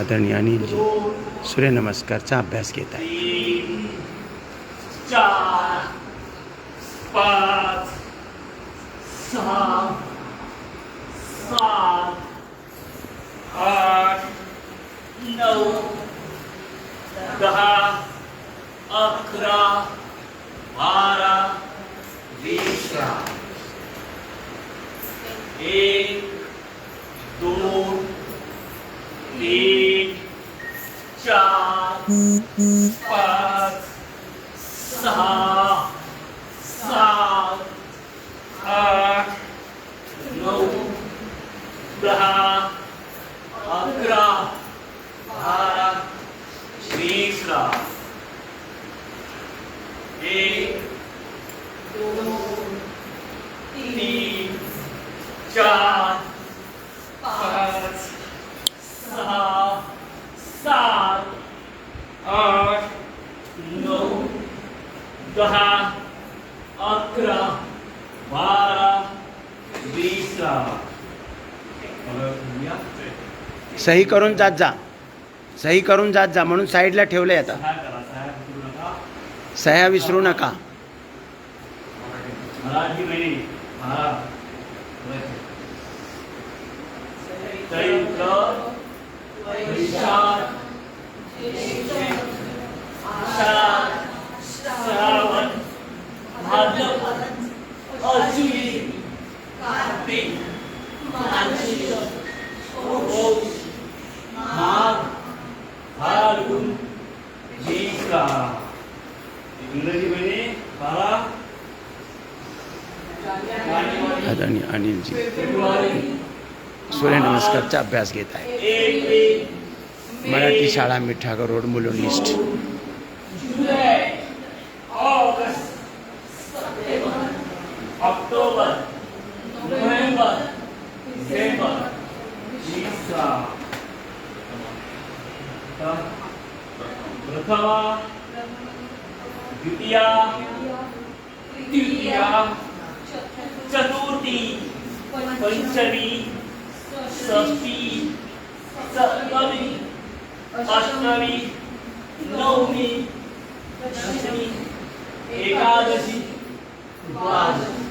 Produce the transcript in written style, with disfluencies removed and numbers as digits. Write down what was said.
आदरणीय अनिलजी सूर्यनमस्कारचा अभ्यास घेत आहे. 4 5 6 7 8 9 10 11 12 20 1 2 3 4 5 6 7 8 9 10 11 12 20 1 2 3 4 5 6 7 8 9 10 11 12 20 सही करून जात जा, सही करून जात जा म्हणून साईडला ठेवलंय. आता सह्या विसरू नका. मराठी महिने चैत्र वैशाख आषाढ श्रावण भाद्रपद अश्विन कार्तिक मार्गशीर्ष पौष माघ फाल्गुन ज्येष्ठा. इंग्रजी महिने 12 आदरणीय अनिलजी फेब्रुवारी सूर्यनमस्कारचा अभ्यास घेत आहे. 1 मराठी शाळा मिठागर रोड मुलुंड ईस्ट. जुलै ऑगस्ट सप्टेंबर ऑक्टोबर नोव्हेंबर डिसेंबर 20 प्रथमा द्वितीया तृतीया चतुर्थी पंचमी षष्ठी सप्तमी अष्टमी नवमी दशमी एकादशी द्वादशी